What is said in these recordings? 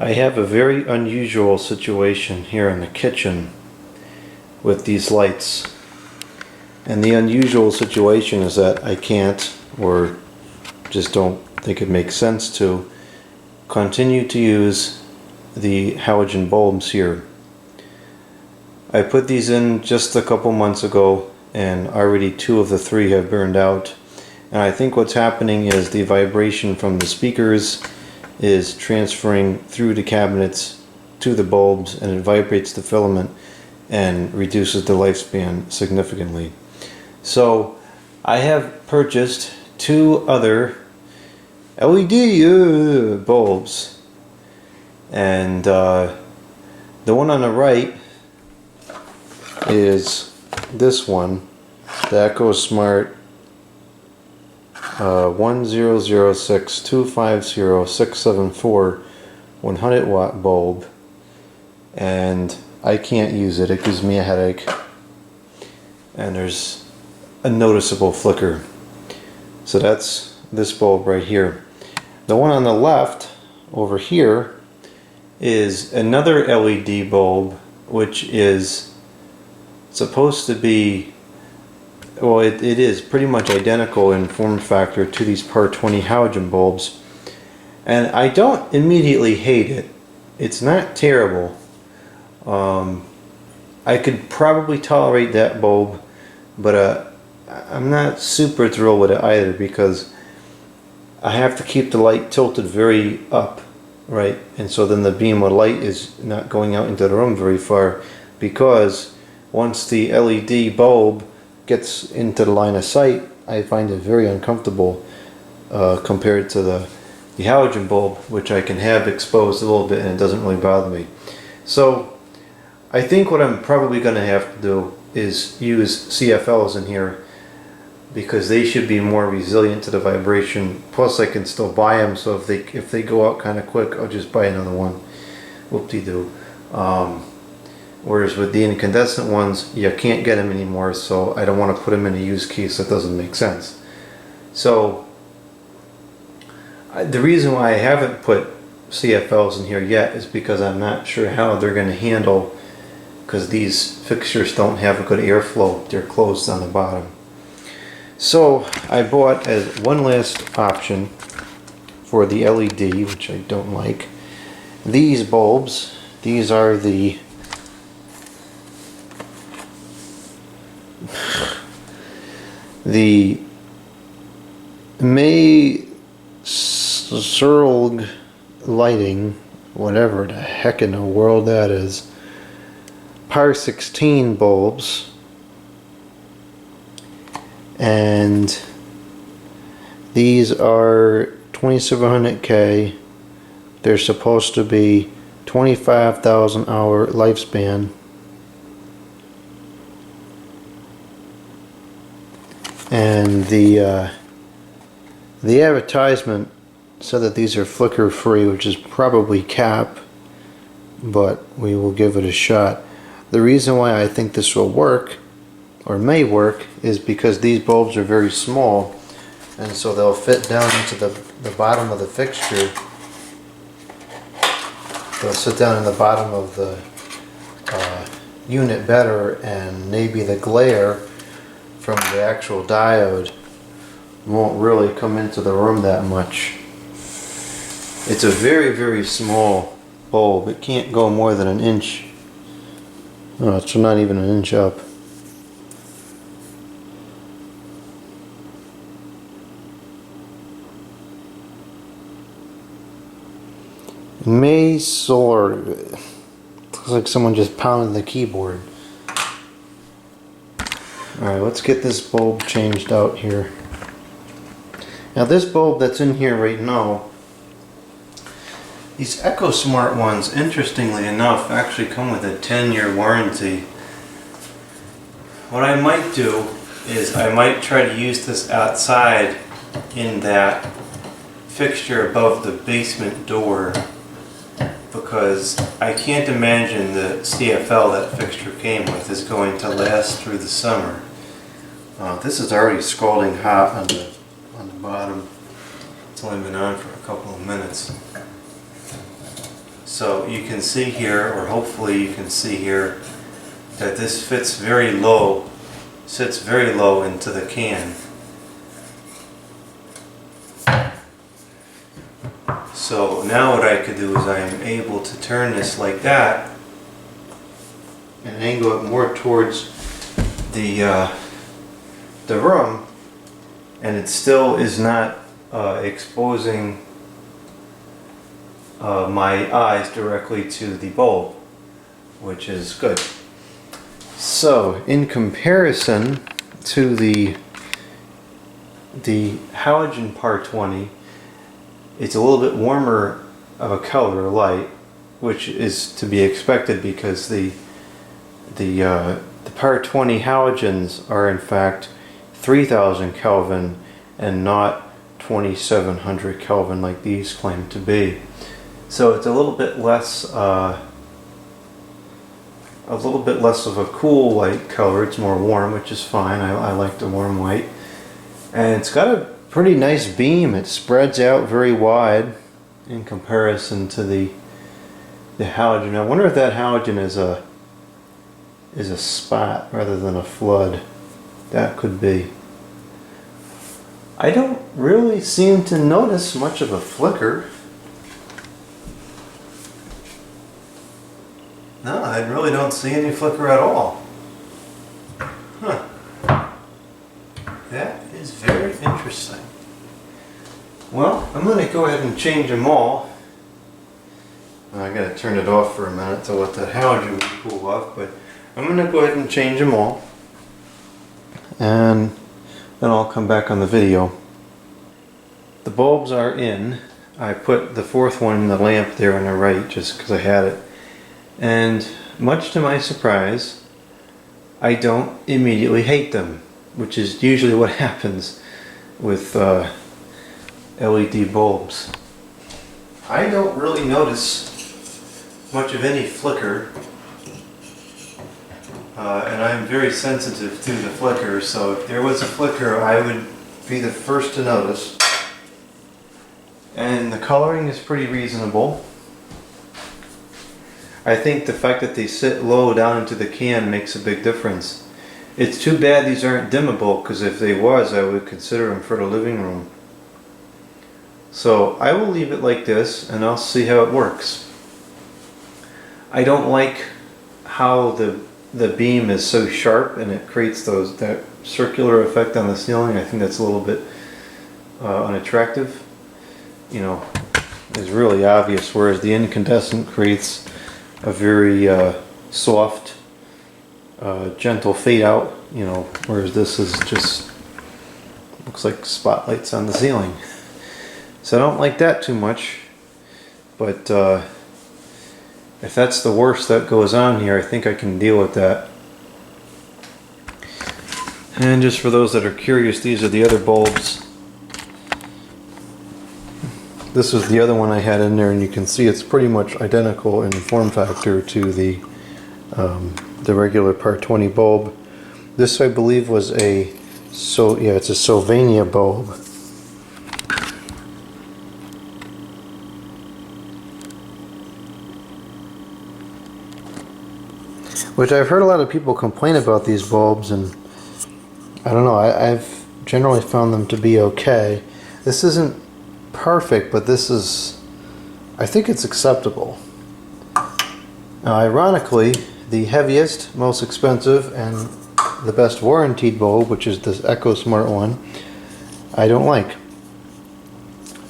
I have a very unusual situation here in the kitchen with these lights. And the unusual situation is that I can't, or just don't think it makes sense to, continue to use the halogen bulbs here. I put these in just a couple months ago and already 2 of the 3 have burned out. And I think what's happening is the vibration from the speakers is transferring through the cabinets to the bulbs, and it vibrates the filament and reduces the lifespan significantly. So I have purchased 2 other LED bulbs, and the one on the right is this one, the EcoSmart 1006250 100 watt bulb, and I can't use it. It gives me a headache, and there's a noticeable flicker. So that's this bulb right here. The one on the left over here is another LED bulb, which is supposed to be, well, it is pretty much identical in form factor to these PAR20 halogen bulbs, and I don't immediately hate it. It's not terrible. I could probably tolerate that bulb, but I'm not super thrilled with it either, because I have to keep the light tilted very up, right? And so then the beam of light is not going out into the room very far, because once the LED bulb gets into the line of sight, I find it very uncomfortable compared to the halogen bulb, which I can have exposed a little bit and it doesn't really bother me. So I think what I'm probably going to have to do is use CFLs in here, because they should be more resilient to the vibration. Plus I can still buy them, so if they go out kind of quick, I'll just buy another one. Whoop-de-doo. Whereas with the incandescent ones, you can't get them anymore, so I don't want to put them in a use case. That doesn't make sense. So the reason why I haven't put CFLs in here yet is because I'm not sure how they're going to handle, because these fixtures don't have a good airflow. They're closed on the bottom. So I bought, as one last option for the LED, which I don't like, these bulbs. These are the Maelsrlg lighting, whatever the heck in the world that is, PAR16 bulbs, and these are 2700K. They're supposed to be 25,000 hour lifespan. And the advertisement said that these are flicker free, which is probably cap, but we will give it a shot. The reason why I think this will work, or may work, is because these bulbs are very small, and so they'll fit down into the bottom of the fixture. They'll sit down in the bottom of the unit better, and maybe the glare from the actual diode won't really come into the room that much. It's a very, very small bulb. It can't go more than 1 inch. Oh, it's not even 1 inch up. Maelsrlg. Looks like someone just pounded the keyboard. Alright, let's get this bulb changed out here. Now this bulb that's in here right now, these EcoSmart ones, interestingly enough, actually come with a 10-year warranty. What I might do is I might try to use this outside in that fixture above the basement door, because I can't imagine the CFL that fixture came with is going to last through the summer. This is already scalding hot on the bottom. It's only been on for a couple of minutes. So you can see here, or hopefully you can see here, that this fits very low, sits very low into the can. So now what I could do is I am able to turn this like that and angle it more towards the room, and it still is not exposing my eyes directly to the bulb, which is good. So in comparison to the halogen PAR20, it's a little bit warmer of a color light, which is to be expected because the PAR20 halogens are in fact 3000 Kelvin and not 2700 Kelvin like these claim to be. So it's a little bit less of a cool light color. It's more warm, which is fine. I like the warm white. And it's got a pretty nice beam. It spreads out very wide in comparison to the halogen. I wonder if that halogen is a spot rather than a flood. That could be. I don't really seem to notice much of a flicker. No, I really don't see any flicker at all. Huh. That is very interesting. Well, I'm going to go ahead and change them all. I got to turn it off for a minute to let the halogen cool off, but I'm going to go ahead and change them all. And then I'll come back on the video. The bulbs are in. I put the fourth one in the lamp there on the right just because I had it. And much to my surprise, I don't immediately hate them, which is usually what happens with LED bulbs. I don't really notice much of any flicker, and I'm very sensitive to the flicker, so if there was a flicker I would be the first to notice. And the coloring is pretty reasonable. I think the fact that they sit low down into the can makes a big difference. It's too bad these aren't dimmable, because if they was, I would consider them for the living room. So I will leave it like this and I'll see how it works. I don't like how the beam is so sharp and it creates that circular effect on the ceiling. I think that's a little bit unattractive. You know, it's really obvious, whereas the incandescent creates a very soft, gentle fade out, you know, whereas this is just looks like spotlights on the ceiling. So I don't like that too much, but if that's the worst that goes on here, I think I can deal with that. And just for those that are curious, these are the other bulbs. This was the other one I had in there, and you can see it's pretty much identical in form factor to the regular PAR20 bulb. This, I believe, was it's a Sylvania bulb. Which I've heard a lot of people complain about these bulbs, and I don't know, I've generally found them to be okay. This isn't perfect, but this is, I think it's acceptable. Now, ironically, the heaviest, most expensive, and the best warranted bulb, which is this EcoSmart one, I don't like.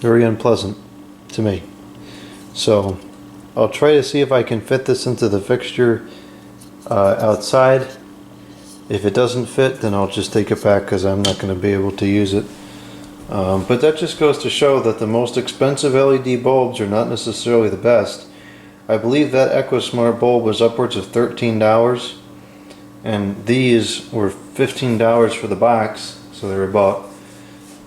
Very unpleasant to me. So I'll try to see if I can fit this into the fixture outside. If it doesn't fit, then I'll just take it back because I'm not going to be able to use it. But that just goes to show that the most expensive LED bulbs are not necessarily the best. I believe that EcoSmart bulb was upwards of $13, and these were $15 for the box, so they were about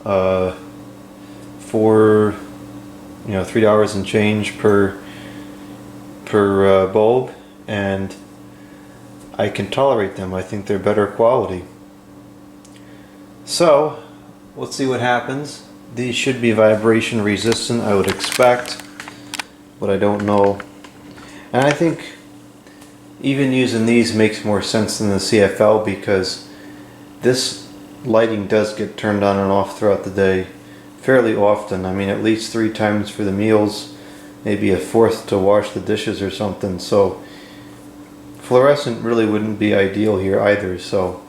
$3 and change per bulb, and I can tolerate them. I think they're better quality. So let's see what happens. These should be vibration resistant, I would expect, but I don't know And I think even using these makes more sense than the CFL, because this lighting does get turned on and off throughout the day fairly often. I mean, at least 3 times for the meals, maybe a 4th to wash the dishes or something. So fluorescent really wouldn't be ideal here either. So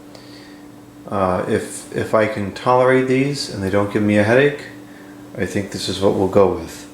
if I can tolerate these and they don't give me a headache, I think this is what we'll go with.